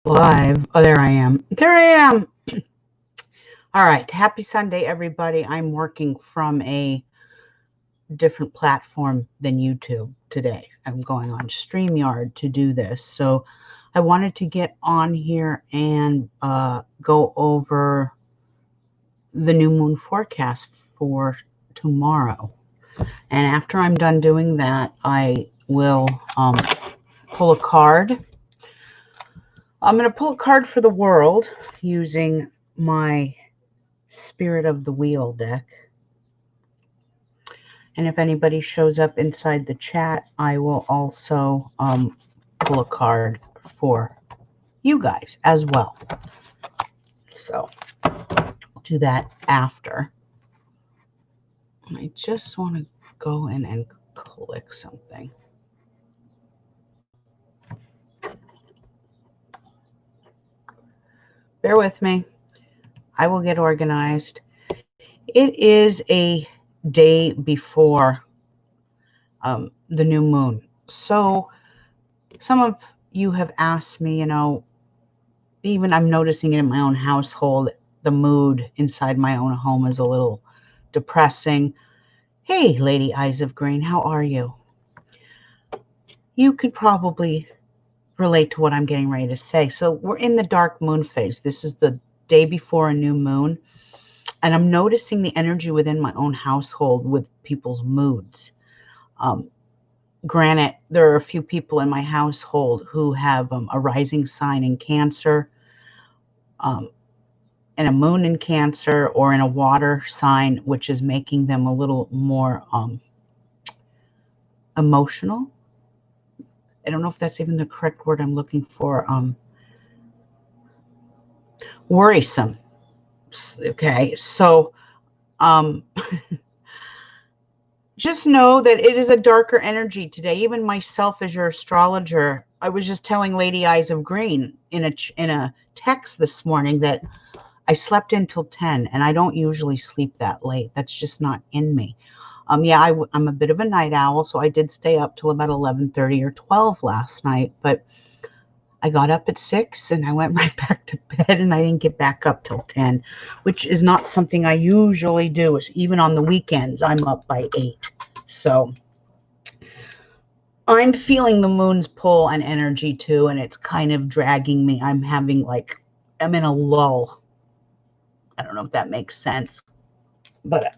Live. Oh, there I am. There I am. All right. Happy Sunday, everybody. I'm working from a different platform than YouTube today. I'm going on StreamYard to do this. So I wanted to get on here and go over the new moon forecast for tomorrow. And after I'm done doing that, I will pull a card. I'm going to pull a card for the world using my Spirit of the Wheel deck. And if anybody shows up inside the chat, I will also pull a card for you guys as well. So I'll do that after. I just want to go in and click something. Bear with me. I will get organized. It is a day before the new moon. So some of you have asked me, even I'm noticing it in my own household, the mood inside my own home is a little depressing. Hey, Lady Eyes of Green, how are you? You could probably relate to what I'm getting ready to say. So we're in the dark moon phase. This is the day before a new moon. And I'm noticing the energy within my own household with people's moods. Granted, there are a few people in my household who have a rising sign in Cancer, and a moon in Cancer, or in a water sign, which is making them a little more emotional. I don't know if that's even the correct word I'm looking for. Worrisome. Okay, so just know that it is a darker energy today. Even myself, as your astrologer, I was just telling Lady Eyes of Green in a text this morning that I slept until 10, and I don't usually sleep that late. That's just not in me. Yeah, I'm a bit of a night owl, so I did stay up till about 11:30 or 12 last night, but I got up at 6 and I went right back to bed, and I didn't get back up till 10, which is not something I usually do. Even on the weekends, I'm up by 8. So I'm feeling the moon's pull and energy too, and it's kind of dragging me. I'm in a lull. I don't know if that makes sense, but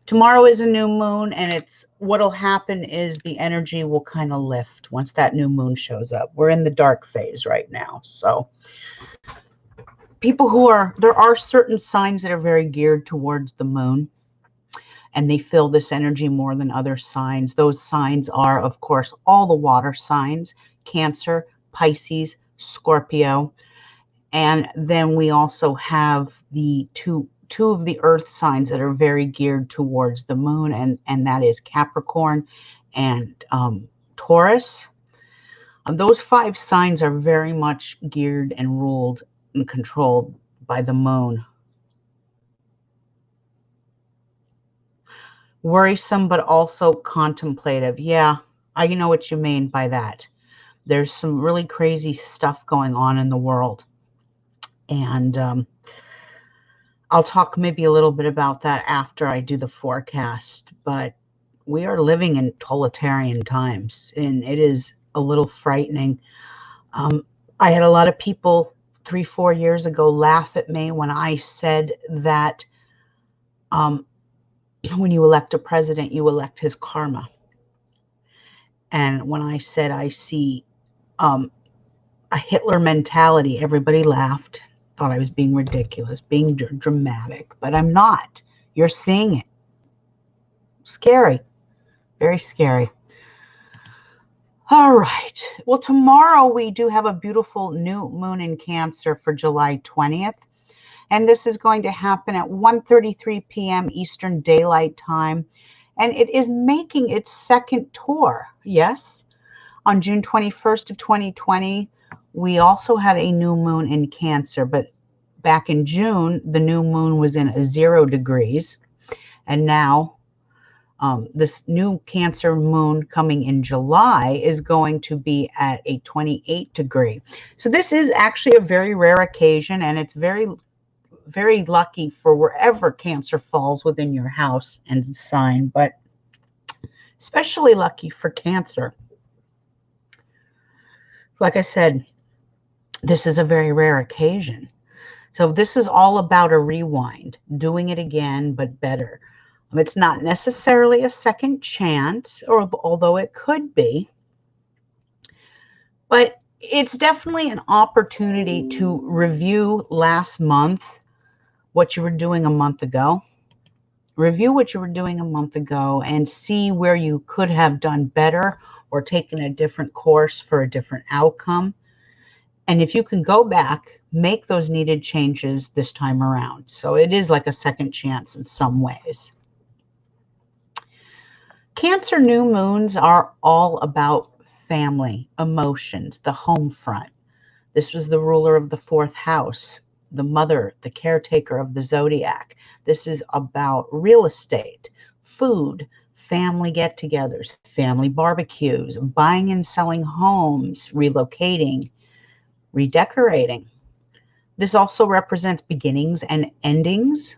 tomorrow is a new moon, and what'll happen is the energy will kind of lift once that new moon shows up. We're in the dark phase right now. So there are certain signs that are very geared towards the moon, and they feel this energy more than other signs. Those signs are, of course, all the water signs: Cancer, Pisces, Scorpio. And then we also have the two of the earth signs that are very geared towards the moon, and that is Capricorn and Taurus. Those 5 signs are very much geared and ruled and controlled by the moon. Worrisome, but also contemplative. Yeah, I know what you mean by that. There's some really crazy stuff going on in the world. And I'll talk maybe a little bit about that after I do the forecast. But we are living in totalitarian times, and it is a little frightening. I had a lot of people 3-4 years ago laugh at me when I said that when you elect a president, you elect his karma. And when I said I see a Hitler mentality, everybody laughed, thought I was being ridiculous, being dramatic, but I'm not. You're seeing it. Scary. Very scary. All right. Well, tomorrow we do have a beautiful new moon in Cancer for July 20th. And this is going to happen at 1:33 p.m. Eastern Daylight Time. And it is making its second tour. Yes. On June 21st of 2020, we also had a new moon in Cancer. But back in June, the new moon was in 0 degrees. And now This new Cancer moon coming in July is going to be at a 28 degree. So this is actually a very rare occasion, and it's very, very lucky for wherever Cancer falls within your house and sign, but especially lucky for Cancer. Like I said, this is a very rare occasion. So this is all about a rewind, doing it again, but better. It's not necessarily a second chance, or although it could be, but it's definitely an opportunity to review last month, what you were doing a month ago. Review what you were doing a month ago and see where you could have done better or taken a different course for a different outcome. And if you can go back, make those needed changes this time around. So it is like a second chance in some ways. Cancer new moons are all about family, emotions, the home front. This was the ruler of the fourth house, the mother, the caretaker of the zodiac. This is about real estate, food, family get-togethers, family barbecues, buying and selling homes, relocating, redecorating. This also represents beginnings and endings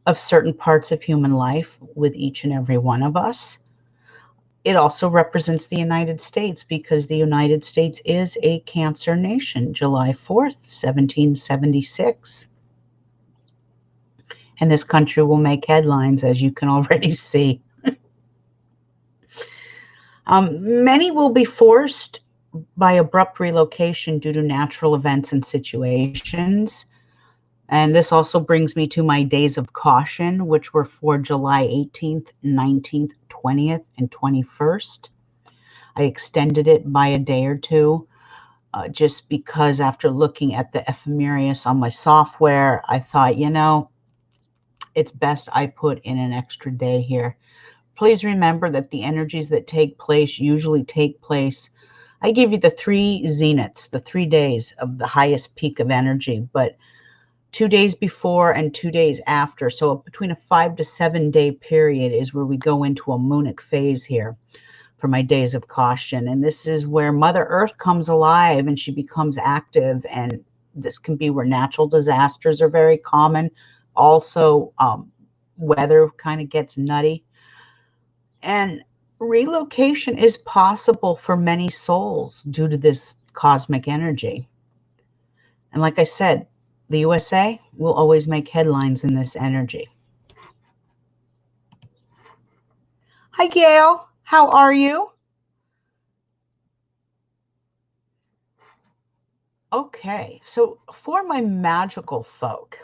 of certain parts of human life with each and every one of us. It also represents the United States because the United States is a Cancer nation, July 4th, 1776. And this country will make headlines, as you can already see. Many will be forced by abrupt relocation due to natural events and situations. And this also brings me to my days of caution, which were for July 18th, 19th, 20th, and 21st. I extended it by a day or two just because after looking at the ephemeris on my software, I thought, you know, it's best I put in an extra day here. Please remember that the energies that take place usually take place. I give you the 3 zeniths, the 3 days of the highest peak of energy, but 2 days before and 2 days after. So between a 5 to 7 day period is where we go into a moonic phase here for my days of caution. And this is where Mother Earth comes alive and she becomes active. And this can be where natural disasters are very common. Also, weather kind of gets nutty. And relocation is possible for many souls due to this cosmic energy. And like I said, the USA will always make headlines in this energy. Hi, Gail. How are you? Okay, so for my magical folk,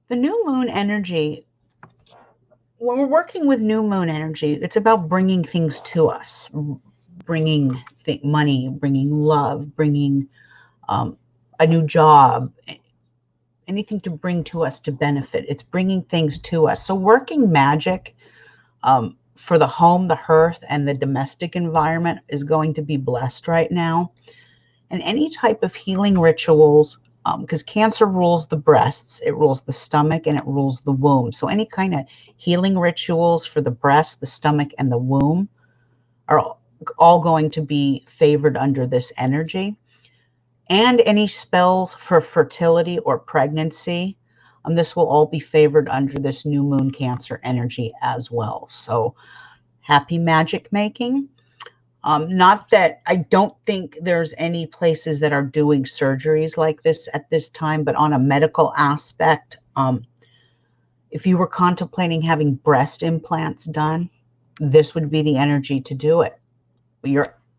the new moon energy, when we're working with new moon energy, it's about bringing things to us, bringing money, bringing love, bringing a new job, anything to bring to us to benefit. It's bringing things to us. So working magic for the home, the hearth, and the domestic environment is going to be blessed right now. And any type of healing rituals, because Cancer rules the breasts, it rules the stomach, and it rules the womb. So any kind of healing rituals for the breast, the stomach, and the womb are all going to be favored under this energy. And any spells for fertility or pregnancy, this will all be favored under this new moon Cancer energy as well. So happy magic making. Not that I don't think there's any places that are doing surgeries like this at this time, but on a medical aspect, if you were contemplating having breast implants done, this would be the energy to do it.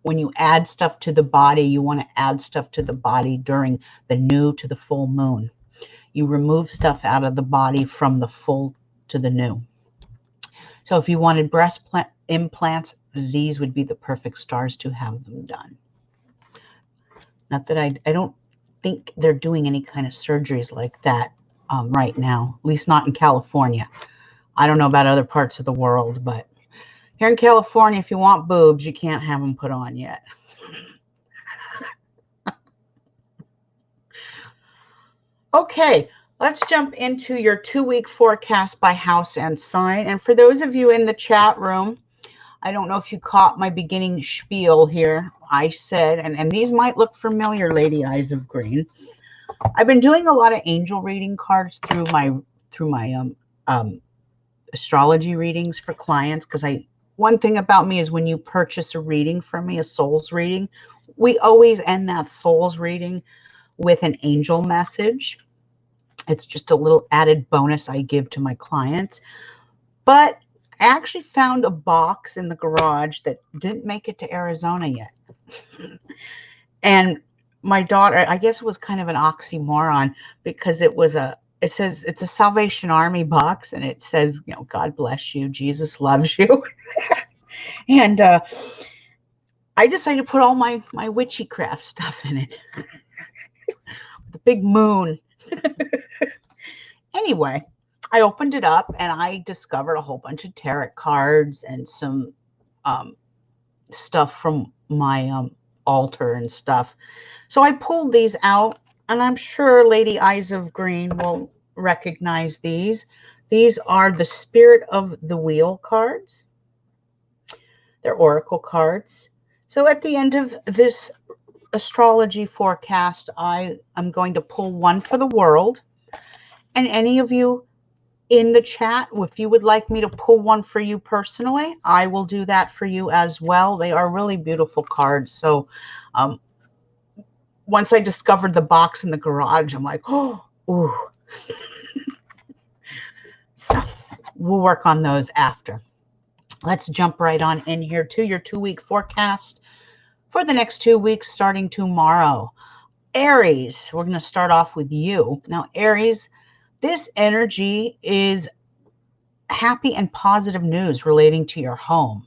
When you add stuff to the body, you want to add stuff to the body during the new to the full moon. You remove stuff out of the body from the full to the new. So if you wanted breast implants, these would be the perfect stars to have them done. Not that I don't think they're doing any kind of surgeries like that right now, at least not in California. I don't know about other parts of the world, but here in California, if you want boobs, you can't have them put on yet. Okay, Let's jump into your 2-week forecast by house and sign. And for those of you in the chat room, I don't know if you caught my beginning spiel here. I said, and these might look familiar, Lady Eyes of Green. I've been doing a lot of angel reading cards through my astrology readings for clients, because one thing about me is when you purchase a reading from me, a soul's reading, we always end that soul's reading with an angel message. It's just a little added bonus I give to my clients. But I actually found a box in the garage that didn't make it to Arizona yet. And my daughter, I guess it was kind of an oxymoron, because it says it's a Salvation Army box, and it says, you know, God bless you, Jesus loves you. And I decided to put all my witchy craft stuff in it. The big moon. Anyway, I opened it up and I discovered a whole bunch of tarot cards and some stuff from my altar and stuff. So I pulled these out, and I'm sure Lady Eyes of Green will recognize these. These are the Spirit of the Wheel cards. They're oracle cards. So at the end of this astrology forecast, I am going to pull one for the world. And any of you in the chat, if you would like me to pull one for you personally, I will do that for you as well. They are really beautiful cards. So once I discovered the box in the garage, I'm like, oh, ooh. So we'll work on those after. Let's jump right on in here to your 2-week forecast for the next 2 weeks, starting tomorrow. Aries, we're going to start off with you. Now, Aries, this energy is happy and positive news relating to your home,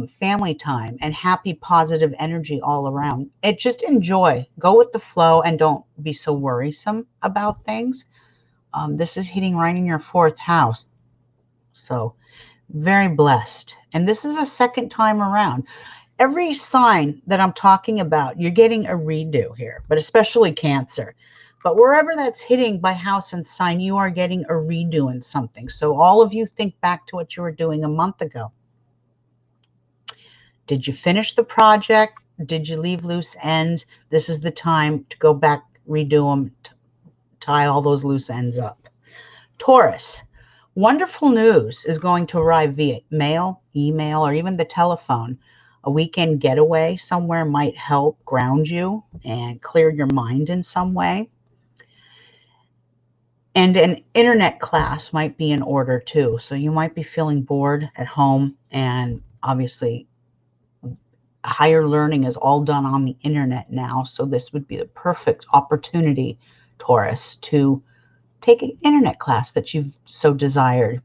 family time, and happy, positive energy all around. Just enjoy, go with the flow, and don't be so worrisome about things. This is hitting right in your 4th house. So very blessed. And this is a second time around. Every sign that I'm talking about, you're getting a redo here, but especially Cancer. But wherever that's hitting by house and sign, you are getting a redo in something. So all of you think back to what you were doing a month ago. Did you finish the project? Did you leave loose ends? This is the time to go back, redo them, tie all those loose ends up. Taurus, wonderful news is going to arrive via mail, email, or even the telephone. A weekend getaway somewhere might help ground you and clear your mind in some way. And an internet class might be in order too. So you might be feeling bored at home, and obviously higher learning is all done on the internet now. So this would be the perfect opportunity, Taurus, to take an internet class that you've so desired.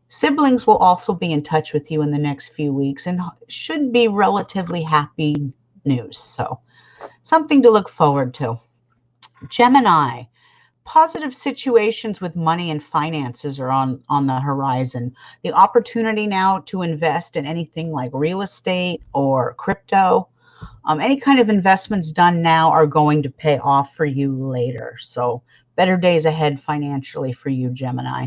Siblings will also be in touch with you in the next few weeks and should be relatively happy news. So something to look forward to. Gemini, positive situations with money and finances are on the horizon. The opportunity now to invest in anything like real estate or crypto, any kind of investments done now are going to pay off for you later. So better days ahead financially for you, Gemini.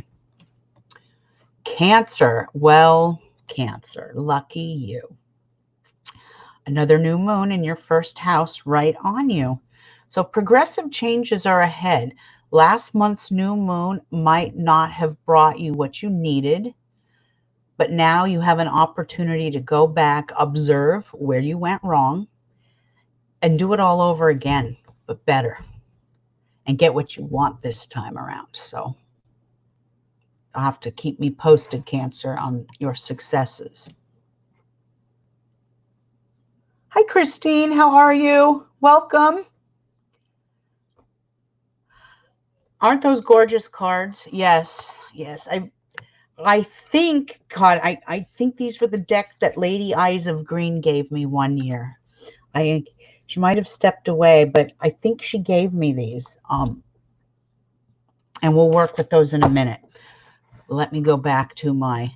Cancer, well, Cancer, lucky you. Another new moon in your 1st house right on you. So progressive changes are ahead. Last month's new moon might not have brought you what you needed, but now you have an opportunity to go back, observe where you went wrong, and do it all over again, but better, and get what you want this time around. So you'll have to keep me posted, Cancer, on your successes. Hi, Christine. How are you? Welcome. Aren't those gorgeous cards? Yes, yes. I think, God, I think these were the deck that Lady Eyes of Green gave me one year. She might have stepped away, but I think she gave me these. And we'll work with those in a minute. Let me go back to my...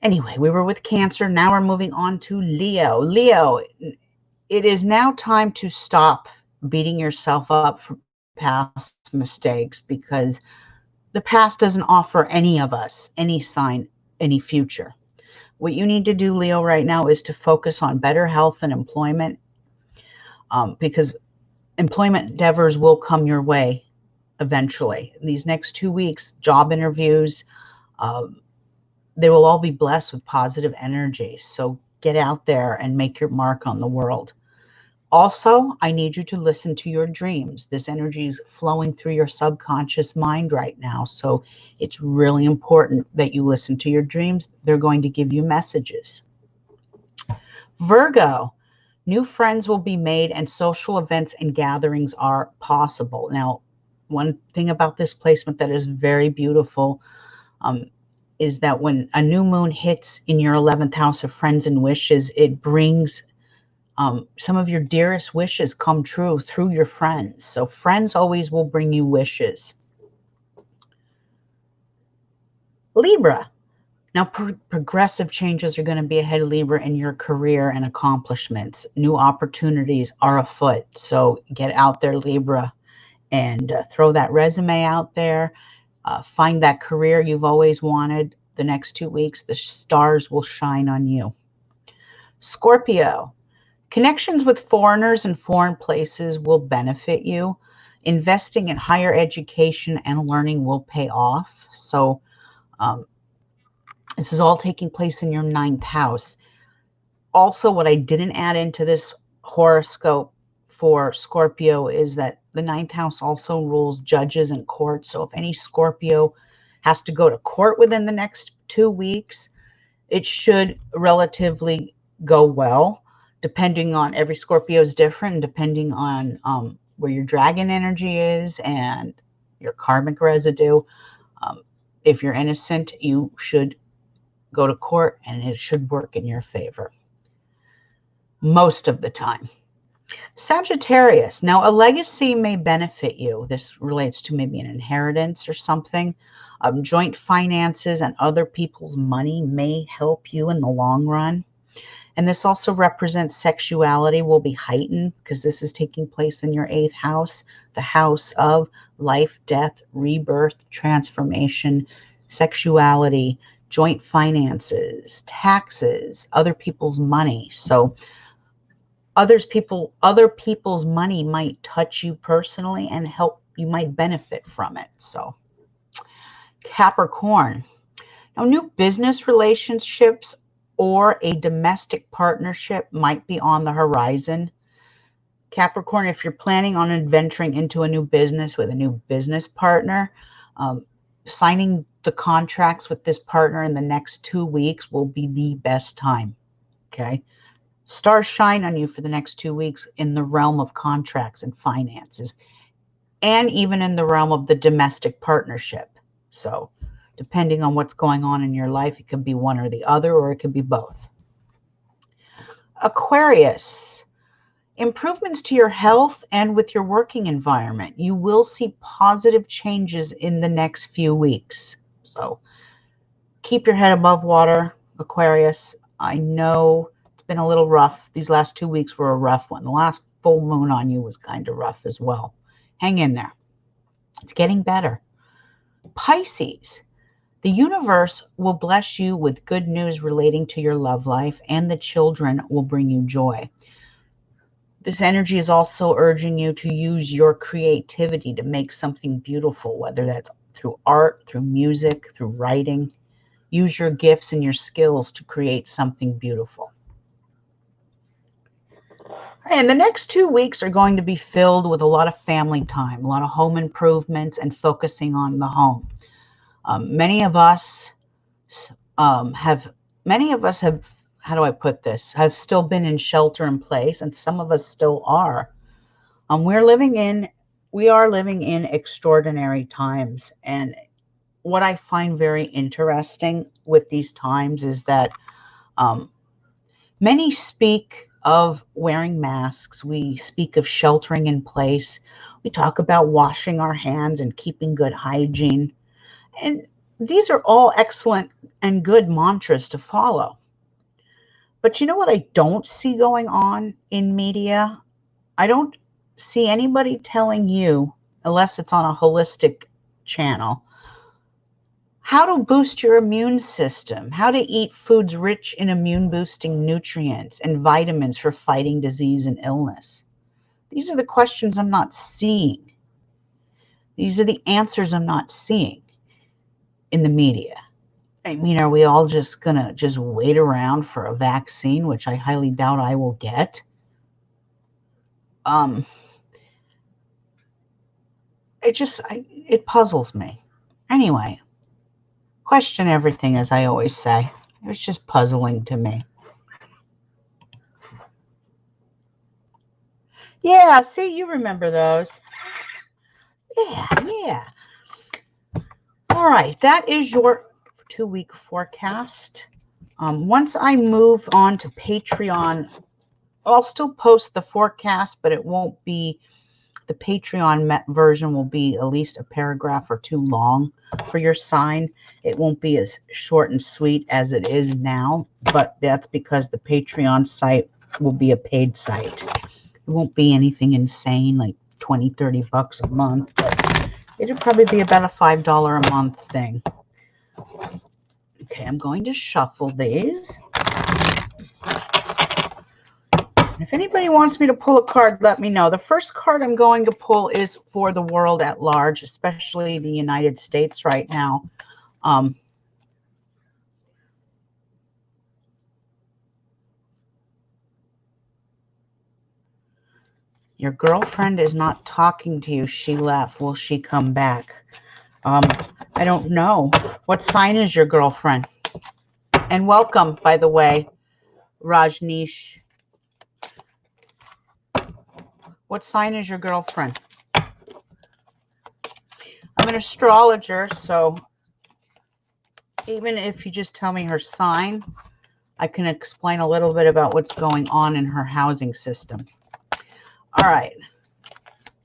Anyway, we were with Cancer. Now we're moving on to Leo. Leo, it is now time to stop beating yourself up past mistakes, because the past doesn't offer any of us any sign, any future. What you need to do, Leo, right now is to focus on better health and employment, because employment endeavors will come your way eventually. In these next 2 weeks, job interviews, um, they will all be blessed with positive energy. So get out there and make your mark on the world. Also, I need you to listen to your dreams. This energy is flowing through your subconscious mind right now. So it's really important that you listen to your dreams. They're going to give you messages. Virgo, new friends will be made and social events and gatherings are possible. Now, one thing about this placement that is very beautiful, is that when a new moon hits in your 11th house of friends and wishes, it brings some of your dearest wishes come true through your friends. So friends always will bring you wishes. Libra. Now, progressive changes are going to be ahead of Libra in your career and accomplishments. New opportunities are afoot. So get out there, Libra, and throw that resume out there. Find that career you've always wanted. The next 2 weeks, the stars will shine on you. Scorpio. Connections with foreigners and foreign places will benefit you. Investing in higher education and learning will pay off. So this is all taking place in your 9th house. Also, what I didn't add into this horoscope for Scorpio is that the 9th house also rules judges and courts. So if any Scorpio has to go to court within the next 2 weeks, it should relatively go well. Depending on, every Scorpio is different, and depending on where your dragon energy is and your karmic residue. If you're innocent, you should go to court and it should work in your favor most of the time. Sagittarius. Now, a legacy may benefit you. This relates to maybe an inheritance or something. Joint finances and other people's money may help you in the long run. And this also represents sexuality will be heightened, because this is taking place in your 8th house, the house of life, death, rebirth, transformation, sexuality, joint finances, taxes, other people's money. So other people's money might touch you personally and help, you might benefit from it. So Capricorn. Now, new business relationships or a domestic partnership might be on the horizon. Capricorn, if you're planning on adventuring into a new business with a new business partner, signing the contracts with this partner in the next 2 weeks will be the best time. Okay. Stars shine on you for the next 2 weeks in the realm of contracts and finances, and even in the realm of the domestic partnership. So depending on what's going on in your life, it could be one or the other, or it could be both. Aquarius. Improvements to your health and with your working environment. You will see positive changes in the next few weeks. So keep your head above water, Aquarius. I know it's been a little rough. These last 2 weeks were a rough one. The last full moon on you was kind of rough as well. Hang in there. It's getting better. Pisces. The universe will bless you with good news relating to your love life, and the children will bring you joy. This energy is also urging you to use your creativity to make something beautiful, whether that's through art, through music, through writing. Use your gifts and your skills to create something beautiful. And the next 2 weeks are going to be filled with a lot of family time, a lot of home improvements, and focusing on the home. Many of us have, how do I put this, have still been in shelter in place, and some of us still are. We are living in extraordinary times. And what I find very interesting with these times is that many speak of wearing masks. We speak of sheltering in place. We talk about washing our hands and keeping good hygiene. And these are all excellent and good mantras to follow. But you know what I don't see going on in media? I don't see anybody telling you, unless it's on a holistic channel. How to boost your immune system, how to eat foods rich in immune boosting nutrients and vitamins for fighting disease and illness. These are the questions I'm not seeing. These are the answers I'm not seeing in the media. I mean, are we all just going to just wait around for a vaccine, which I highly doubt I will get? It puzzles me. Anyway, question everything, as I always say. It was just puzzling to me. Yeah, see, you remember those. Yeah. All right, that is your 2-week forecast. Once I move on to Patreon, I'll still post the forecast, but it won't be, the Patreon version will be at least a paragraph or two long for your sign. It won't be as short and sweet as it is now, but that's because the Patreon site will be a paid site. It won't be anything insane like 20, 30 bucks a month, but it'll probably be about a $5 a month thing. Okay, I'm going to shuffle these. If anybody wants me to pull a card, let me know. The first card I'm going to pull is for the world at large, especially the United States right now. Your girlfriend is not talking to you. She left. Will she come back? I don't know. What sign is your girlfriend? And welcome, by the way, Rajneesh. What sign is your girlfriend? I'm an astrologer, so even if you just tell me her sign, I can explain a little bit about what's going on in her housing system. All right.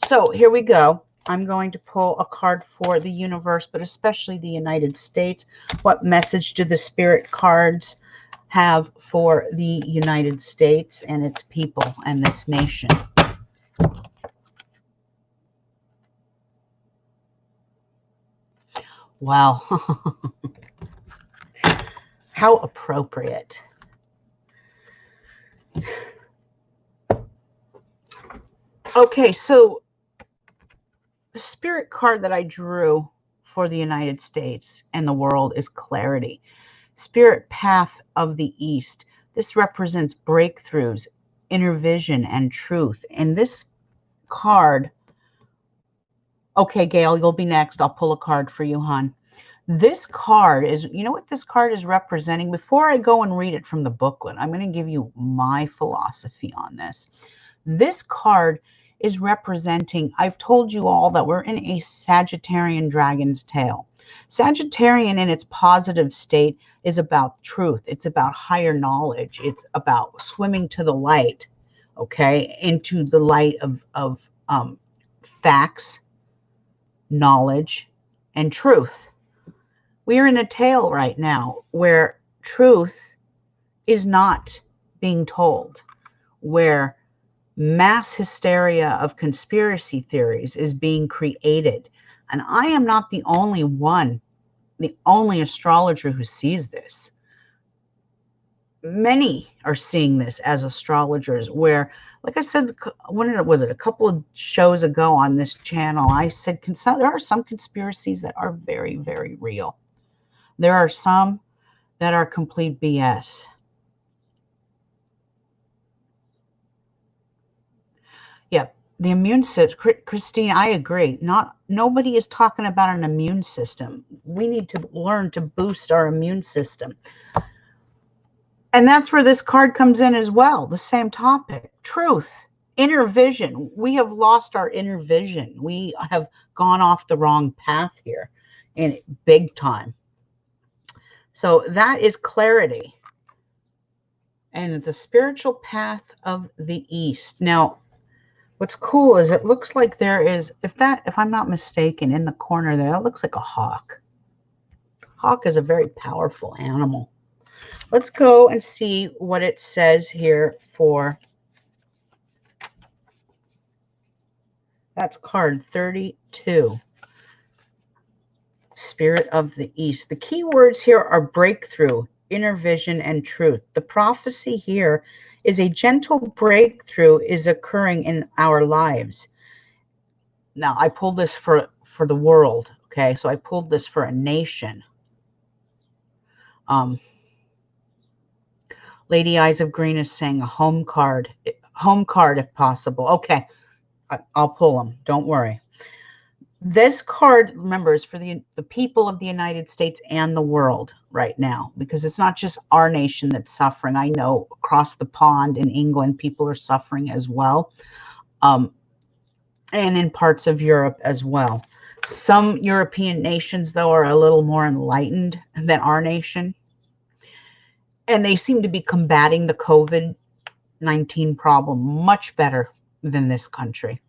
So here we go. I'm going to pull a card for the universe, but especially the United States. What message do the spirit cards have for the United States and its people and this nation? Wow. How appropriate. Okay, so the spirit card that I drew for the United States and the world is clarity. Spirit path of the East. This represents breakthroughs, inner vision, and truth. And this card, okay, Gail, you'll be next. I'll pull a card for you, hon. This card is, you know what this card is representing? Before I go and read it from the booklet, I'm going to give you my philosophy on this. This card is representing, I've told you all that we're in a Sagittarian dragon's tail. Sagittarian in its positive state is about truth. It's about higher knowledge. It's about swimming to the light, okay, into the light of facts, knowledge, and truth. We are in a tail right now where truth is not being told, where mass hysteria of conspiracy theories is being created. And I am not the only one, the only astrologer who sees this. Many are seeing this as astrologers, where, like I said, when was it? A couple of shows ago on this channel, I said there are some conspiracies that are very, very real. There are some that are complete BS. Yep. The immune system, Christine, I agree. Nobody is talking about an immune system. We need to learn to boost our immune system. And that's where this card comes in as well. The same topic. Truth. Inner vision. We have lost our inner vision. We have gone off the wrong path here in big time. So that is clarity. And the spiritual path of the East. Now, what's cool is it looks like there is, if I'm not mistaken, in the corner there, that looks like a hawk. Hawk is a very powerful animal. Let's go and see what it says here for That's card 32. Spirit of the East. The key words here are breakthrough, inner vision, and truth. The prophecy here is a gentle breakthrough is occurring in our lives. Now, I pulled this for the world, okay? So I pulled this for a nation. Lady Eyes of Green is saying a home card if possible. Okay, I'll pull them. Don't worry. This card, remember, is for the people of the United States and the world right now, because it's not just our nation that's suffering. I know across the pond in England, people are suffering as well, and in parts of Europe as well. Some European nations, though, are a little more enlightened than our nation, and they seem to be combating the COVID-19 problem much better than this country.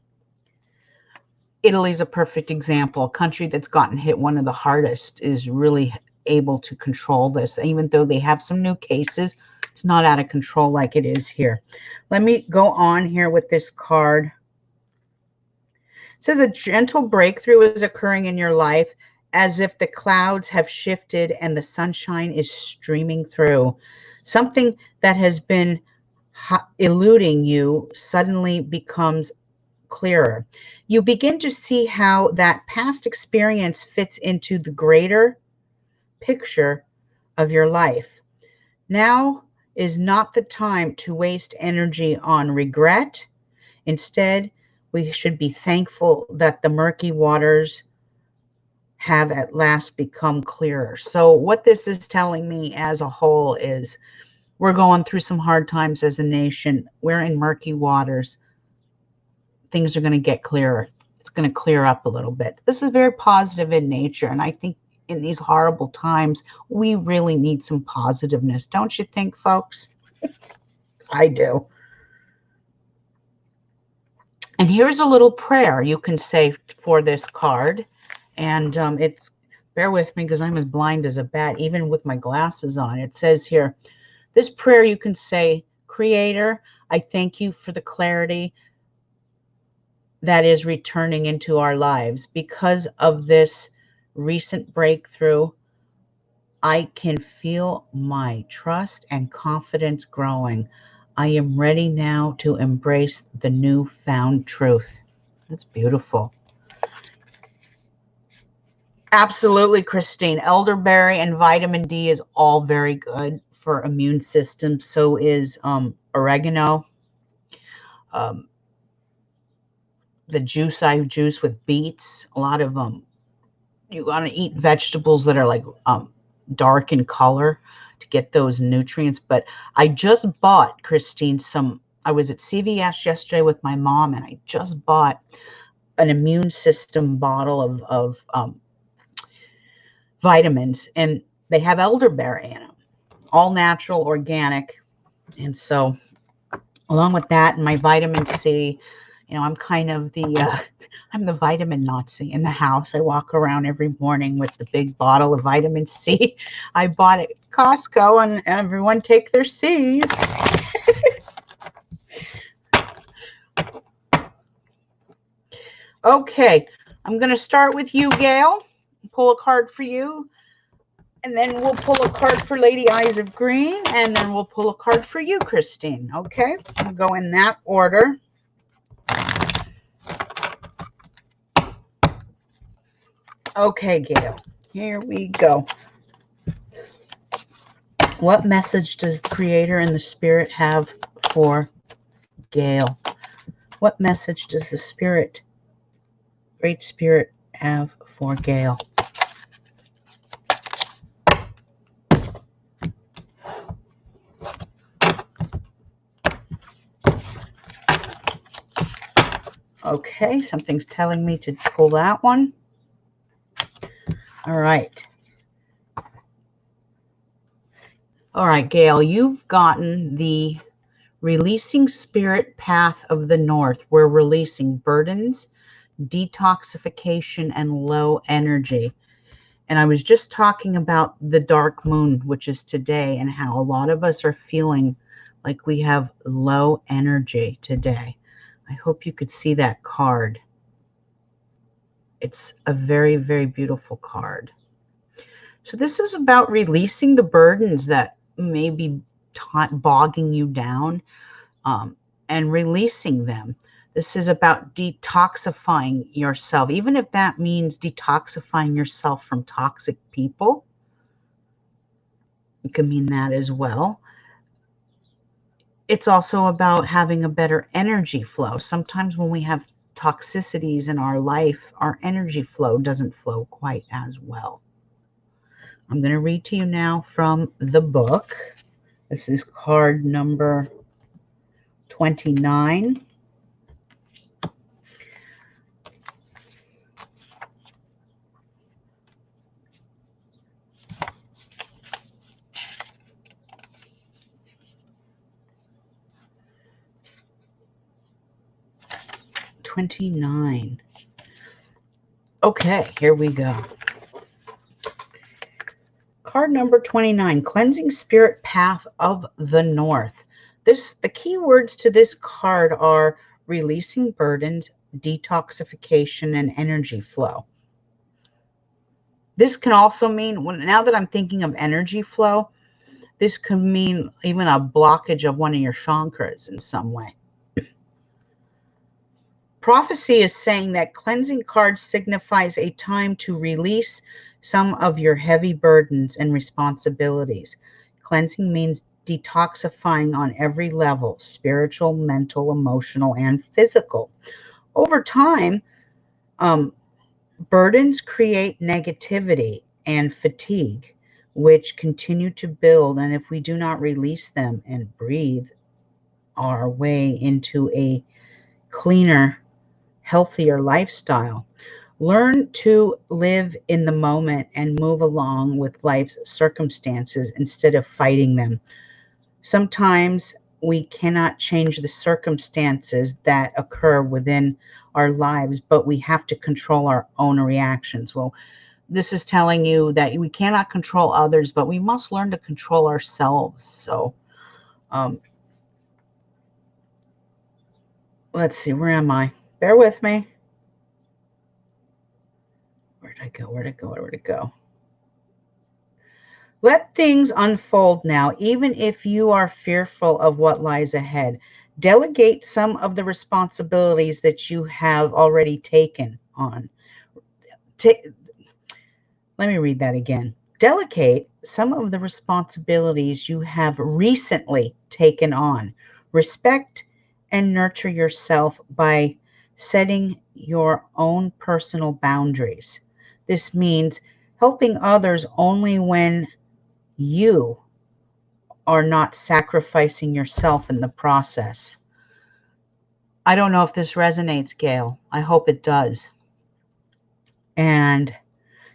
Italy's a perfect example. A country that's gotten hit one of the hardest is really able to control this. Even though they have some new cases, it's not out of control like it is here. Let me go on here with this card. It says a gentle breakthrough is occurring in your life as if the clouds have shifted and the sunshine is streaming through. Something that has been eluding you suddenly becomes clearer. You begin to see how that past experience fits into the greater picture of your life. Now is not the time to waste energy on regret. Instead, we should be thankful that the murky waters have at last become clearer. So what this is telling me as a whole is we're going through some hard times as a nation. We're in murky waters. Things are going to get clearer. It's going to clear up a little bit. This is very positive in nature, and I think in these horrible times, we really need some positiveness. Don't you think, folks? I do. And here's a little prayer you can say for this card. And it's, bear with me because I'm as blind as a bat, even with my glasses on. It says here, this prayer you can say, Creator, I thank you for the clarity that is returning into our lives. Because of this recent breakthrough, I can feel my trust and confidence growing. I am ready now to embrace the newfound truth. That's beautiful. Absolutely, Christine. Elderberry and vitamin D is all very good for immune system. So is oregano. The juice I juice with beets. A lot of you want to eat vegetables that are like dark in color to get those nutrients. But I just bought, Christine, I was at CVS yesterday with my mom, and I just bought an immune system bottle of vitamins, and they have elderberry in them, all natural, organic. And so along with that and my vitamin C, I'm kind of I'm the vitamin Nazi in the house. I walk around every morning with the big bottle of vitamin C. I bought it at Costco, and everyone take their C's. Okay, I'm going to start with you, Gail. Pull a card for you, and then we'll pull a card for Lady Eyes of Green, and then we'll pull a card for you, Christine. Okay, I'll go in that order. Okay, Gail, here we go. What message does the Creator and the Spirit have for Gail? What message does the Spirit, Great Spirit, have for Gail? Okay, something's telling me to pull that one. All right. All right, Gail, you've gotten the Releasing Spirit Path of the North. We're releasing burdens, detoxification, and low energy. And I was just talking about the dark moon, which is today, and how a lot of us are feeling like we have low energy today. I hope you could see that card. It's a very, very beautiful card. So this is about releasing the burdens that may be bogging you down, and releasing them. This is about detoxifying yourself, even if that means detoxifying yourself from toxic people. It can mean that as well. It's also about having a better energy flow. Sometimes when we have toxicities in our life, our energy flow doesn't flow quite as well. I'm going to read to you now from the book. This is card number 29. Okay, here we go. Card number 29, Cleansing Spirit Path of the North. The key words to this card are releasing burdens, detoxification, and energy flow. This can also mean, now that I'm thinking of energy flow, this could mean even a blockage of one of your chakras in some way. Prophecy is saying that cleansing card signifies a time to release some of your heavy burdens and responsibilities. Cleansing means detoxifying on every level: spiritual, mental, emotional, and physical. Over time, burdens create negativity and fatigue, which continue to build. And if we do not release them and breathe our way into a cleaner, healthier lifestyle, learn to live in the moment and move along with life's circumstances instead of fighting them. Sometimes we cannot change the circumstances that occur within our lives, but we have to control our own reactions. Well, this is telling you that we cannot control others, but we must learn to control ourselves. So let's see, where am I? Bear with me. Where'd I go? Where'd it go? Where'd it go? Let things unfold now, even if you are fearful of what lies ahead. Delegate some of the responsibilities that you have already taken on. Let me read that again. Delegate some of the responsibilities you have recently taken on. Respect and nurture yourself by setting your own personal boundaries. This means helping others only when you are not sacrificing yourself in the process. I don't know if this resonates, Gail. I hope it does. And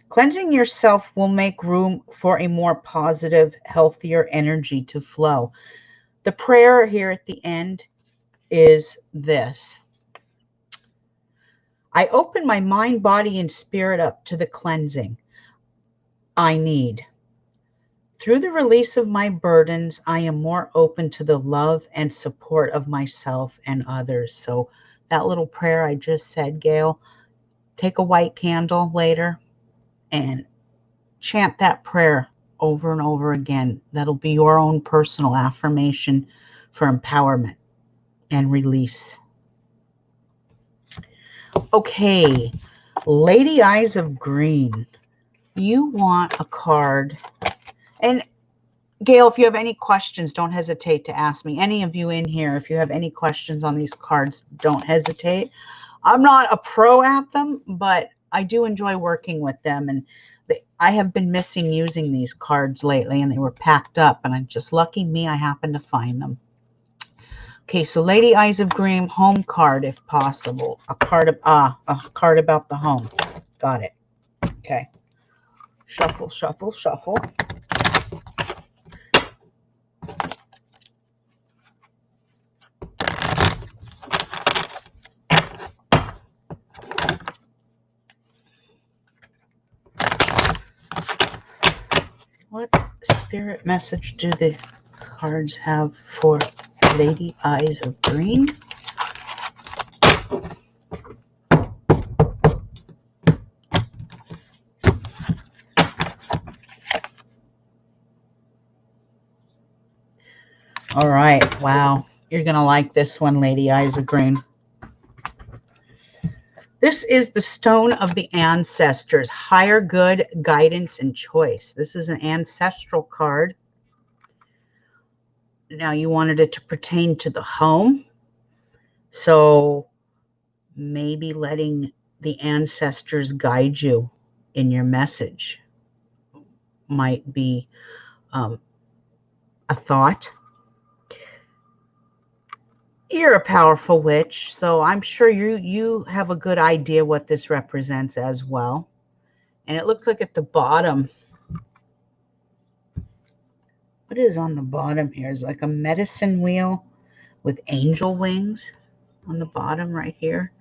cleansing yourself will make room for a more positive, healthier energy to flow. The prayer here at the end is this: I open my mind, body, and spirit up to the cleansing I need. Through the release of my burdens, I am more open to the love and support of myself and others. So that little prayer I just said, Gail, take a white candle later and chant that prayer over and over again. That'll be your own personal affirmation for empowerment and release. Okay, Lady Eyes of Green. You want a card. And Gail, if you have any questions, don't hesitate to ask me. Any of you in here, if you have any questions on these cards, don't hesitate. I'm not a pro at them, but I do enjoy working with them. And I have been missing using these cards lately, and they were packed up. And I'm just lucky me, I happened to find them. Okay, so Lady Eyes of Green, home card, if possible. A card about the home. Got it. Okay. Shuffle, shuffle, shuffle. What spirit message do the cards have for Lady Eyes of Green? All right. Wow. You're going to like this one, Lady Eyes of Green. This is the Stone of the Ancestors, Higher Good, Guidance, and Choice. This is an ancestral card. Now, you wanted it to pertain to the home. So maybe letting the ancestors guide you in your message might be a thought. You're a powerful witch, so I'm sure you have a good idea what this represents as well. And it looks like at the bottom, what is on the bottom here is like a medicine wheel with angel wings on the bottom right here.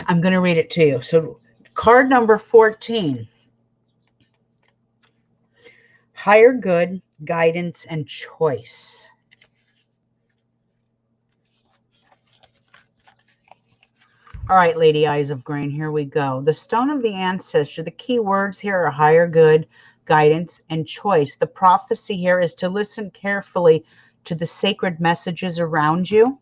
I'm going to read it to you. So card number 14. Higher Good, Guidance, and Choice. All right, Lady Eyes of Green, here we go. The Stone of the Ancestor. The key words here are higher good, guidance, and choice. The prophecy here is to listen carefully to the sacred messages around you.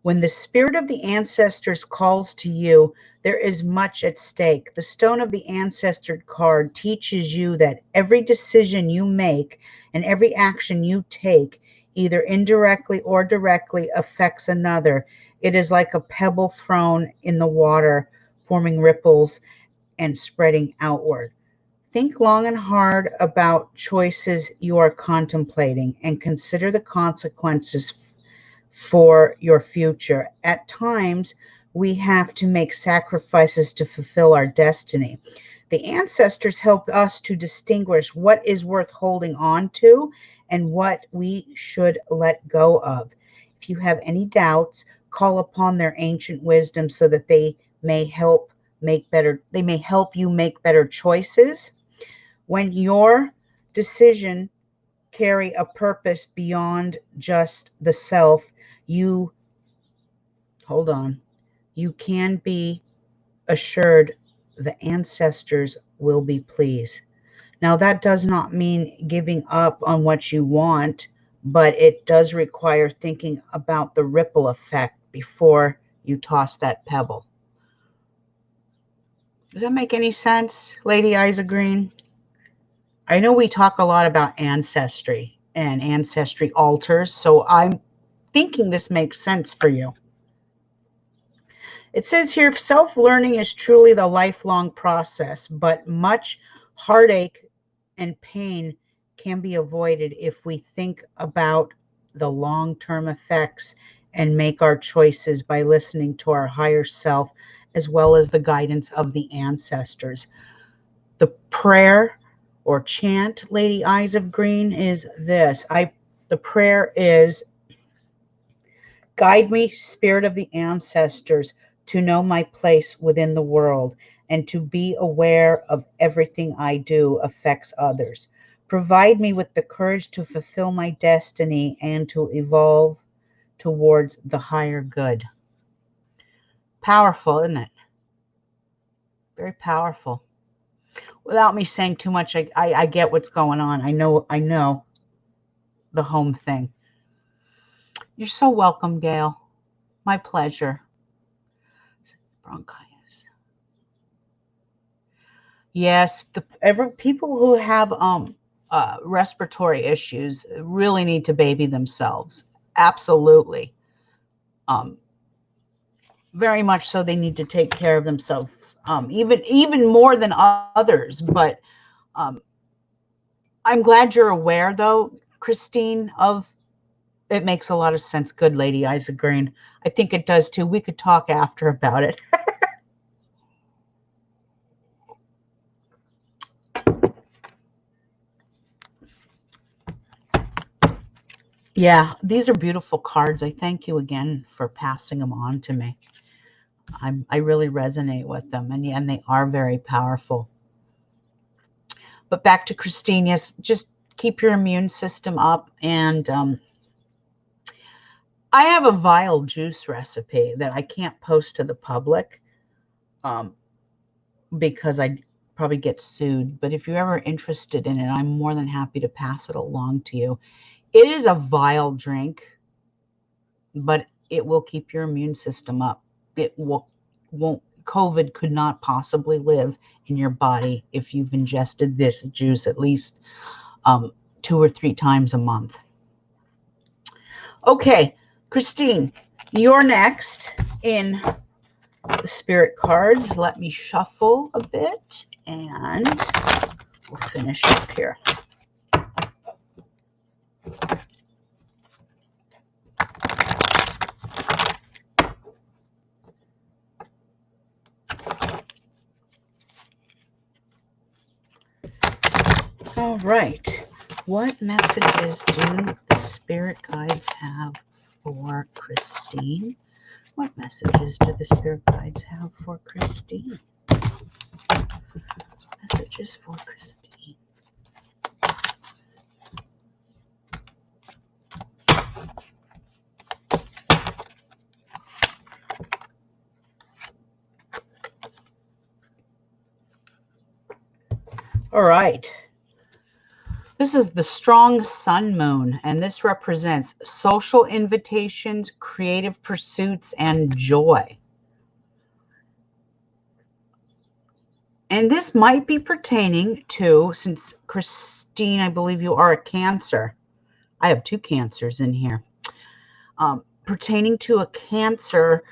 When the spirit of the ancestors calls to you, there is much at stake. The Stone of the Ancestor card teaches you that every decision you make and every action you take, either indirectly or directly, affects another. It is like a pebble thrown in the water, forming ripples and spreading outward. Think long and hard about choices you are contemplating and consider the consequences for your future. At times, we have to make sacrifices to fulfill our destiny. The ancestors help us to distinguish what is worth holding on to and what we should let go of. If you have any doubts, call upon their ancient wisdom so that they may help you make better choices. When your decision carry a purpose beyond just the self, you can be assured the ancestors will be pleased. Now, that does not mean giving up on what you want, but it does require thinking about the ripple effect before you toss that pebble. Does that make any sense, Lady Eyes of Green? I know we talk a lot about ancestry and ancestry altars, so I'm thinking this makes sense for you. It says here, self-learning is truly the lifelong process, but much heartache and pain can be avoided if we think about the long-term effects and make our choices by listening to our higher self as well as the guidance of the ancestors. The prayer or chant, Lady Eyes of Green, is this. The prayer is, guide me, Spirit of the Ancestors, to know my place within the world and to be aware of everything I do affects others. Provide me with the courage to fulfill my destiny and to evolve towards the higher good. Powerful, isn't it? Very powerful. Without me saying too much, I get what's going on. I know the home thing. You're so welcome, Gail. My pleasure. Bronchitis. Yes, people who have respiratory issues really need to baby themselves. Absolutely. Very much so. They need to take care of themselves, even more than others. But I'm glad you're aware, though, Christine, of it. Makes a lot of sense. Good, Lady Eyes of Green. I think it does too. We could talk after about it. Yeah, these are beautiful cards. I thank you again for passing them on to me. I really resonate with them, and they are very powerful. But back to Christine, yes, just keep your immune system up, and I have a vile juice recipe that I can't post to the public because I'd probably get sued. But if you're ever interested in it, I'm more than happy to pass it along to you. It is a vile drink, but it will keep your immune system up. It won't. COVID could not possibly live in your body if you've ingested this juice at least 2 or 3 times a month. Okay, Christine, you're next in the spirit cards. Let me shuffle a bit and we'll finish up here. All right. What messages do the spirit guides have for Christine? What messages do the spirit guides have for Christine? Messages for Christine. All right. This is the strong sun moon, and this represents social invitations, creative pursuits, and joy. And this might be pertaining to, since Christine, I believe you are a Cancer. I have 2 Cancers in here. Pertaining to a Cancer,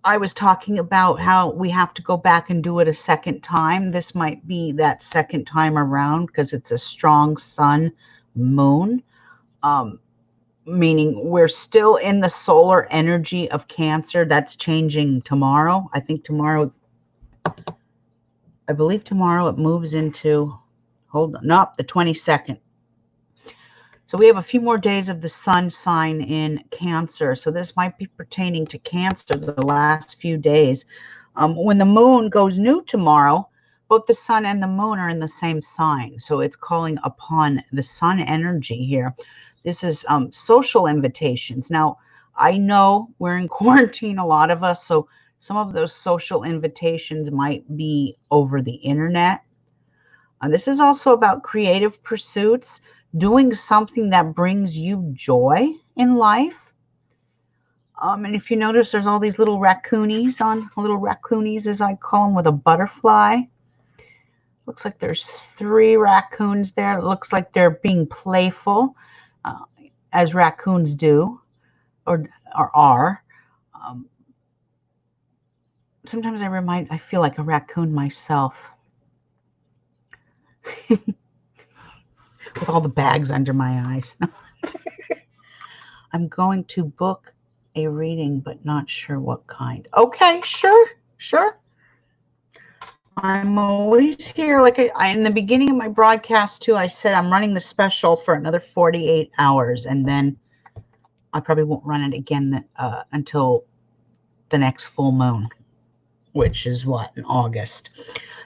I was talking about how we have to go back and do it a second time. This might be that second time around because it's a strong sun moon, meaning we're still in the solar energy of Cancer. That's changing tomorrow. I believe tomorrow it moves into, the 22nd. So we have a few more days of the sun sign in Cancer. So this might be pertaining to Cancer the last few days. When the moon goes new tomorrow, both the sun and the moon are in the same sign. So it's calling upon the sun energy here. This is social invitations. Now, I know we're in quarantine, a lot of us. So some of those social invitations might be over the internet. This is also about creative pursuits, doing something that brings you joy in life. And if you notice, there's all these little raccoonies as I call them, with a butterfly. Looks like there's 3 raccoons there. It looks like they're being playful, as raccoons do, or are. Sometimes I feel like a raccoon myself. With all the bags under my eyes. I'm going to book a reading, but not sure what kind. Okay, sure. I'm always here. Like in the beginning of my broadcast too, I said I'm running the special for another 48 hours, and then I probably won't run it again until the next full moon, which is what, in August.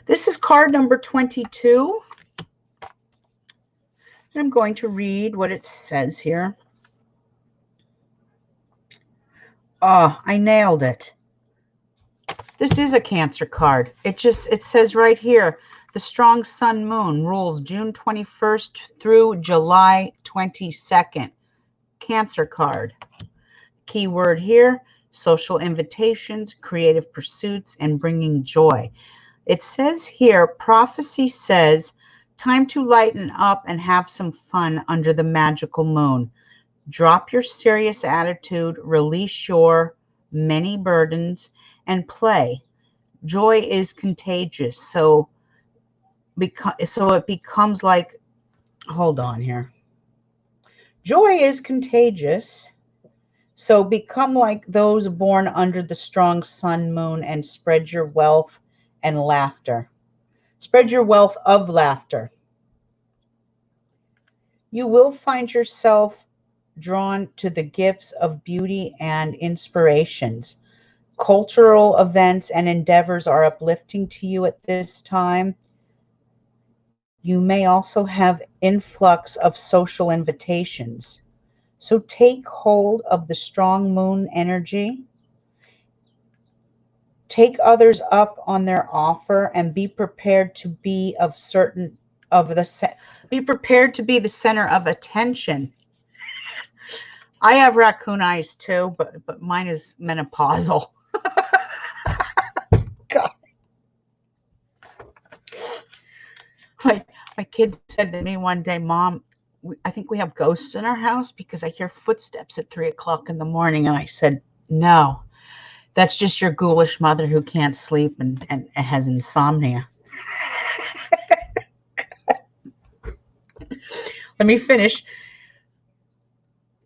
This is card number 22. I'm going to read what it says here. Oh, I nailed it. This is a Cancer card. It says right here, the strong sun moon rules June 21st through July 22nd. Cancer card. Key word here, social invitations, creative pursuits, and bringing joy. It says here, prophecy says, time to lighten up and have some fun under the magical moon. Drop your serious attitude, release your many burdens, and play. Joy is contagious. So it becomes like, hold on here. Joy is contagious. So become like those born under the strong sun moon and spread your wealth and laughter. Spread your wealth of laughter. You will find yourself drawn to the gifts of beauty and inspirations. Cultural events and endeavors are uplifting to you at this time. You may also have influx of social invitations. So take hold of the strong moon energy. Take others up on their offer and be prepared to be of certain of the be prepared to be the center of attention. I have raccoon eyes too, but mine is menopausal. God. My kid said to me one day, Mom, I think we have ghosts in our house because I hear footsteps at 3 o'clock in the morning. And I said, no, that's just your ghoulish mother who can't sleep and has insomnia. Let me finish.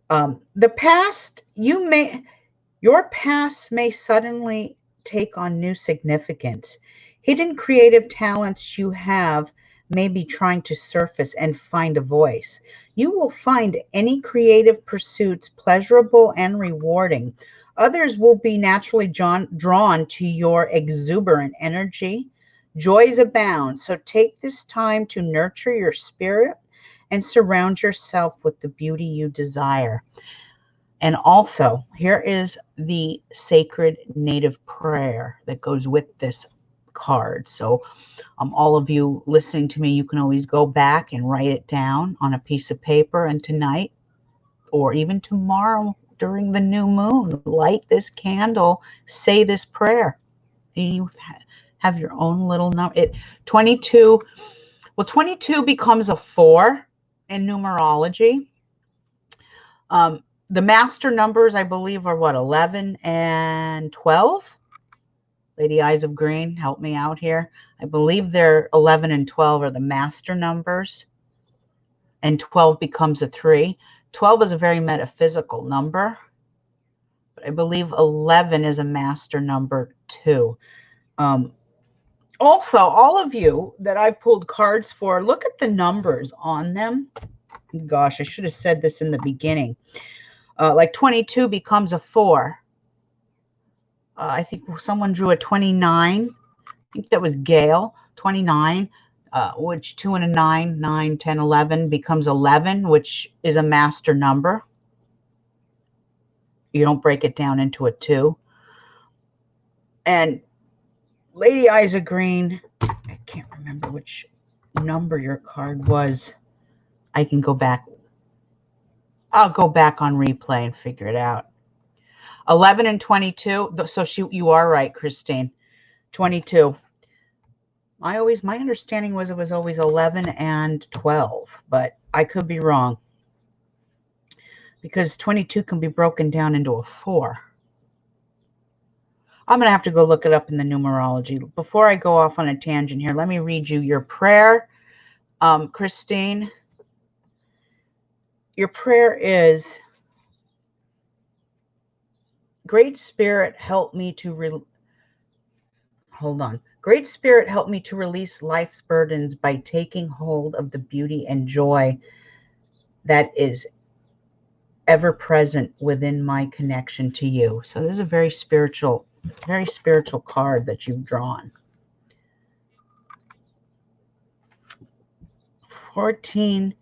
The past, your past may suddenly take on new significance. Hidden creative talents you have may be trying to surface and find a voice. You will find any creative pursuits pleasurable and rewarding. Others will be naturally drawn to your exuberant energy. Joys abound, so take this time to nurture your spirit and surround yourself with the beauty you desire. And also, here is the sacred native prayer that goes with this card. So all of you listening to me, you can always go back and write it down on a piece of paper, and tonight or even tomorrow during the new moon, light this candle, say this prayer. You have your own little number. 22, well, 22 becomes a 4 in numerology. The master numbers, I believe, are what, 11 and 12? Lady Eyes of Green, help me out here. I believe they're 11 and 12 are the master numbers, and 12 becomes a 3. 12 is a very metaphysical number, but I believe 11 is a master number too. Also, all of you that I pulled cards for, look at the numbers on them. Gosh, I should have said this in the beginning. Like 22 becomes a 4. I think someone drew a 29. I think that was Gail. 29, which 2 and a 9, 9, 10, 11 becomes 11, which is a master number. You don't break it down into a 2. And Lady Eyes of Green, I can't remember which number your card was. I can go back. I'll go back on replay and figure it out. 11 and 22. So you are right, Christine. 22. My understanding was it was always 11 and 12, but I could be wrong, because 22 can be broken down into a 4. I'm going to have to go look it up in the numerology. Before I go off on a tangent here, let me read you your prayer. Christine, your prayer is, Great Spirit, help me to Great Spirit, help me to release life's burdens by taking hold of the beauty and joy that is ever present within my connection to you. So this is a very spiritual card that you've drawn. 14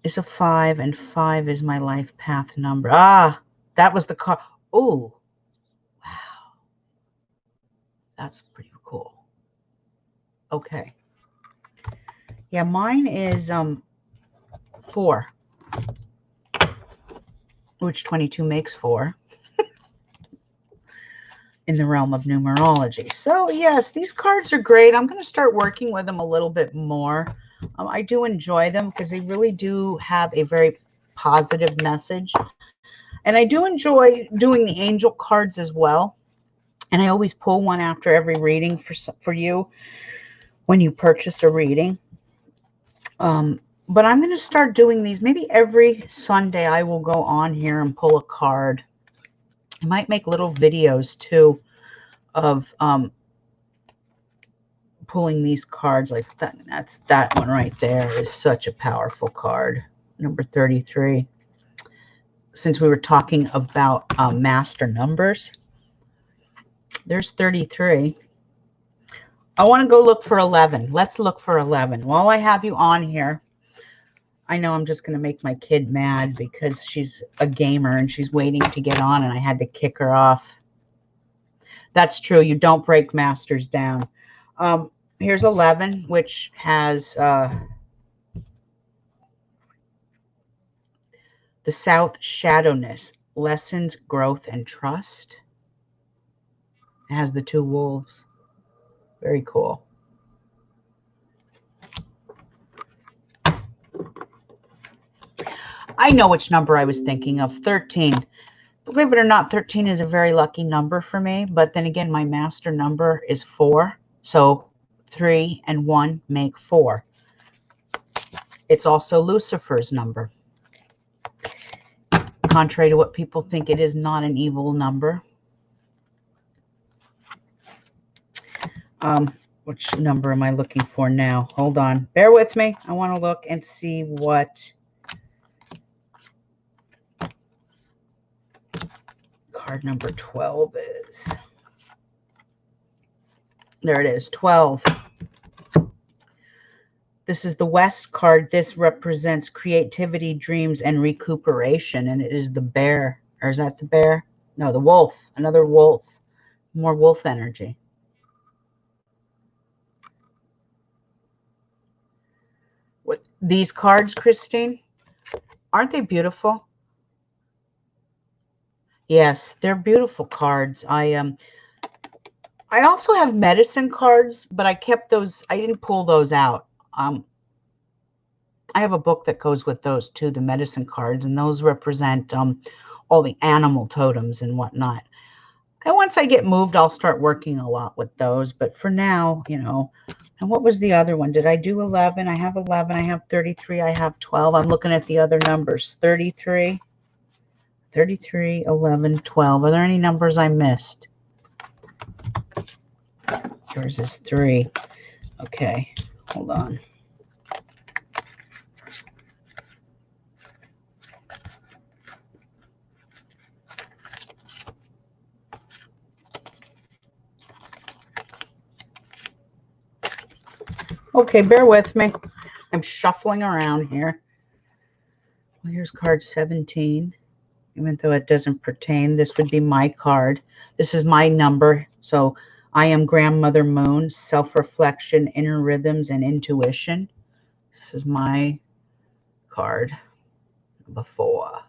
is a 5, and 5 is my life path number. Ah, that was the card. Oh, wow. That's pretty cool. Okay. Yeah, mine is 4, which 22 makes 4 in the realm of numerology. So yes, these cards are great. I'm going to start working with them a little bit more. I do enjoy them because they really do have a very positive message. And I do enjoy doing the angel cards as well. And I always pull one after every reading for you when you purchase a reading. But I'm going to start doing these. Maybe every Sunday I will go on here and pull a card. I might make little videos too of pulling these cards like that. That's that one right there is such a powerful card, number 33. Since we were talking about master numbers, there's 33. I want to go look for 11. Let's look for 11. While I have you on here, I know I'm just going to make my kid mad because she's a gamer and she's waiting to get on and I had to kick her off. That's true. You don't break masters down. Here's 11, which has the South Shadowness, lessons, growth, and trust. It has the two wolves. Very cool. I know which number I was thinking of, 13. Believe it or not, 13 is a very lucky number for me. But then again, my master number is 4. So 3 and 1 make 4. It's also Lucifer's number. Contrary to what people think, it is not an evil number. Which number am I looking for now? Hold on. Bear with me. I want to look and see what card number 12 is. There it is, 12. This is the West card. This represents creativity, dreams, and recuperation. And it is the bear. Or is that the bear? No, the wolf. Another wolf. More wolf energy. What, these cards, Christine, aren't they beautiful? Yes, they're beautiful cards. I also have medicine cards, but I kept those. I didn't pull those out. I have a book that goes with those too, the medicine cards, and those represent all the animal totems and whatnot. And once I get moved, I'll start working a lot with those. But for now, you know. And what was the other one? Did I do 11? I have 11. I have 33. I have 12. I'm looking at the other numbers. 33, 33, 11, 12. Are there any numbers I missed? Yours is 3. Okay, hold on. Okay, bear with me. I'm shuffling around here. Well, here's card 17. Even though it doesn't pertain, this would be my card. This is my number. So I am Grandmother Moon, self-reflection, inner rhythms, and intuition. This is my card, number 4.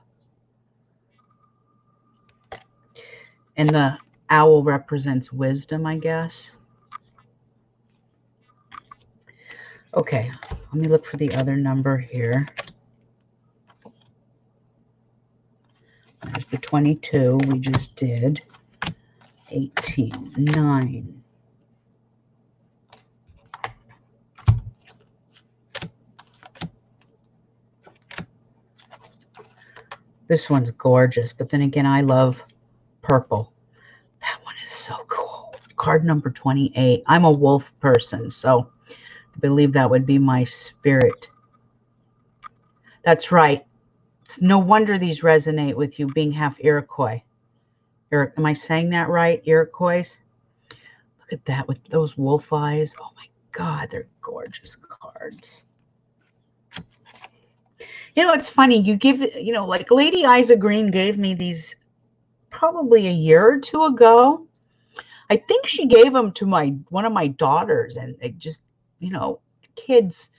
And the owl represents wisdom, I guess. Okay, let me look for the other number here. There's the 22 we just did. 18, 9. This one's gorgeous, but then again, I love purple. That one is so cool. Card number 28. I'm a wolf person, so I believe that would be my spirit. That's right. It's no wonder these resonate with you, being half Iroquois. Am I saying that right? Iroquois? Look at that with those wolf eyes. Oh my God, they're gorgeous cards. You know, it's funny. You give, you know, like Lady Isa Green gave me these probably a year or two ago. I think she gave them to one of my daughters, and it just, you know, kids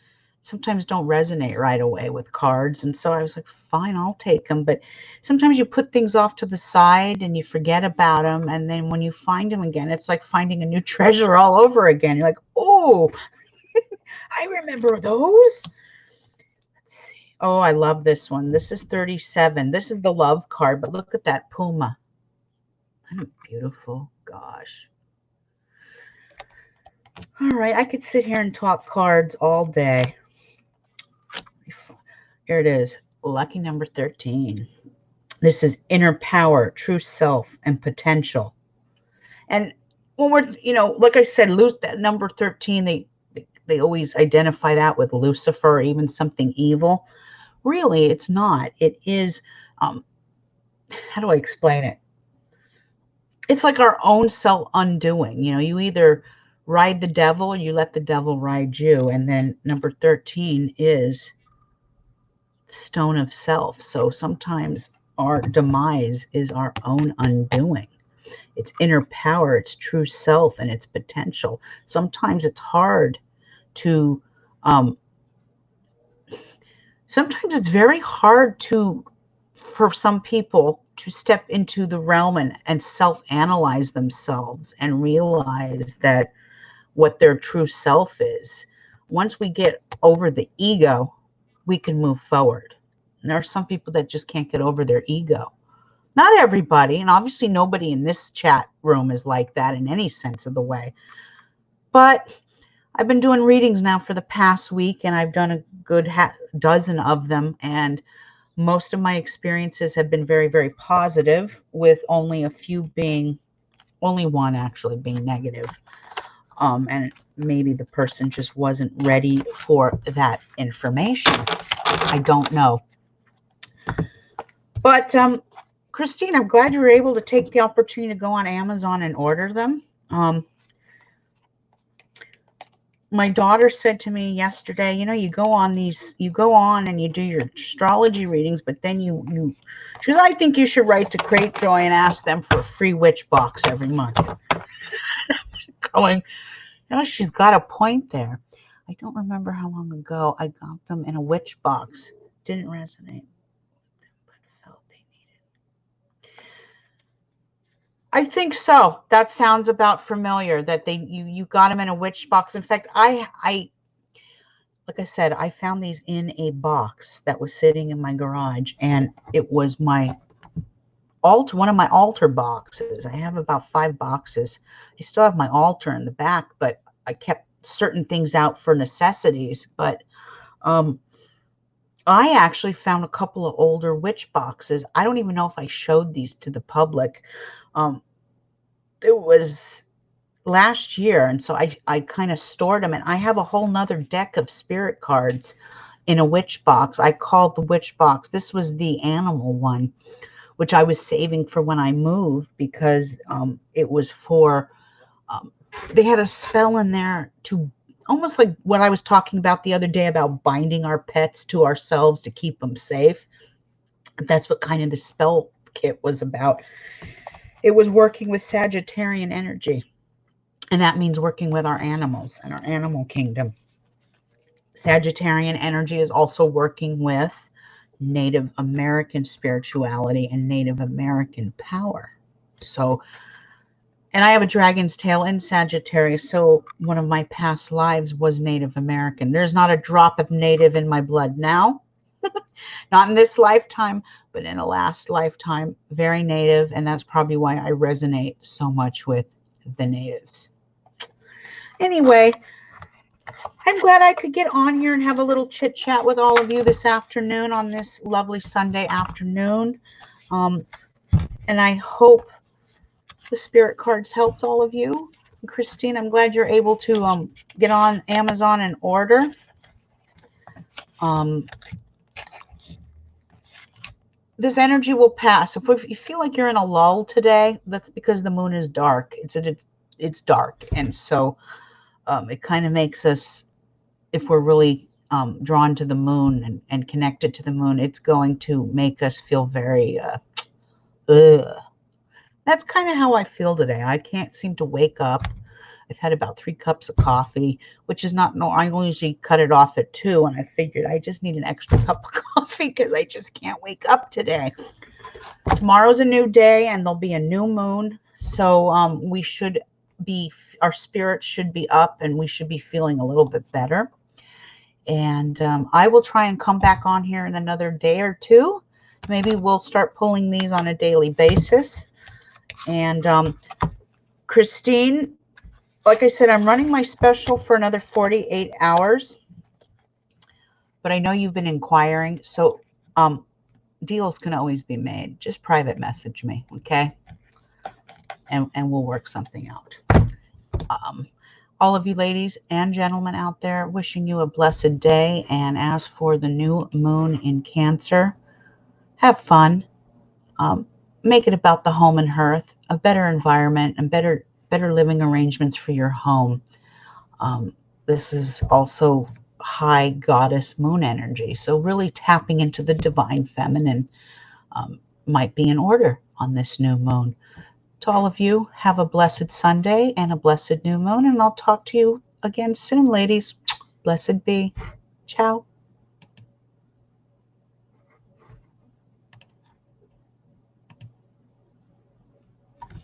sometimes don't resonate right away with cards. And so I was like, fine, I'll take them. But sometimes you put things off to the side and you forget about them. And then when you find them again, it's like finding a new treasure all over again. You're like, oh, I remember those. Let's see. Oh, I love this one. This is 37. This is the love card, but look at that puma. Isn't it beautiful? Gosh. All right, I could sit here and talk cards all day. Here it is, lucky number 13. This is inner power, true self, and potential. And when we're, you know, like I said, that number 13, they always identify that with Lucifer or even something evil. Really, it's not. It is, how do I explain it? It's like our own self-undoing. You know, you either ride the devil or you let the devil ride you. And then number 13 is stone of self. So sometimes our demise is our own undoing. It's inner power, it's true self, and its potential. Sometimes it's hard to, sometimes it's very hard for some people to step into the realm and self-analyze themselves and realize that what their true self is. Once we get over the ego, we can move forward. And there are some people that just can't get over their ego. Not everybody, and obviously nobody in this chat room is like that in any sense of the way. But I've been doing readings now for the past week, and I've done a good dozen of them, and most of my experiences have been very, very positive, with only one actually being negative. And maybe the person just wasn't ready for that information. I don't know. But Christine, I'm glad you were able to take the opportunity to go on Amazon and order them. My daughter said to me yesterday, you go on and you do your astrology readings, but then she said, I think you should write to Crate Joy and ask them for a free witch box every month. Going, she's got a point there. I don't remember how long ago I got them in a witch box. Didn't resonate. I think so. That sounds about familiar, that you got them in a witch box. In fact, I like I said, I found these in a box that was sitting in my garage, and it was one of my altar boxes. I have about 5 boxes. I still have my altar in the back, but I kept certain things out for necessities. But I actually found a couple of older witch boxes. I don't even know if I showed these to the public. It was last year, and so I kind of stored them, and I have a whole nother deck of spirit cards in a witch box. I called the witch box. This was the animal one, which I was saving for when I moved, because it was for, they had a spell in there to, almost like what I was talking about the other day about binding our pets to ourselves to keep them safe. That's what kind of the spell kit was about. It was working with Sagittarian energy, and that means working with our animals and our animal kingdom. Sagittarian energy is also working with Native American spirituality and Native American power. So, and I have a dragon's tail in Sagittarius, so one of my past lives was Native American. There's not a drop of Native in my blood now. Not in this lifetime, but in a last lifetime, very Native, and that's probably why I resonate so much with the Natives. Anyway, I'm glad I could get on here and have a little chit chat with all of you this afternoon on this lovely Sunday afternoon. And I hope the spirit cards helped all of you. And Christine, I'm glad you're able to get on Amazon and order. This energy will pass. If you feel like you're in a lull today, that's because the moon is dark. It's dark, and so it kind of makes us, if we're really drawn to the moon and connected to the moon, it's going to make us feel very That's kind of how I feel today. I can't seem to wake up. I've had about 3 cups of coffee, which is not normal. I usually cut it off at 2, and I figured I just need an extra cup of coffee because I just can't wake up today. Tomorrow's a new day, and there'll be a new moon, so our spirits should be up, and we should be feeling a little bit better. And I will try and come back on here in another day or 2. Maybe we'll start pulling these on a daily basis. And Christine, like I said, I'm running my special for another 48 hours. But I know you've been inquiring, so deals can always be made. Just private message me, okay? And we'll work something out. All of you ladies and gentlemen out there, wishing you a blessed day. And as for the new moon in Cancer, have fun. Make it about the home and hearth, a better environment, and better living arrangements for your home. This is also high goddess moon energy. So really tapping into the divine feminine might be in order on this new moon. To all of you, have a blessed Sunday and a blessed new moon, and I'll talk to you again soon, ladies. Blessed be. Ciao.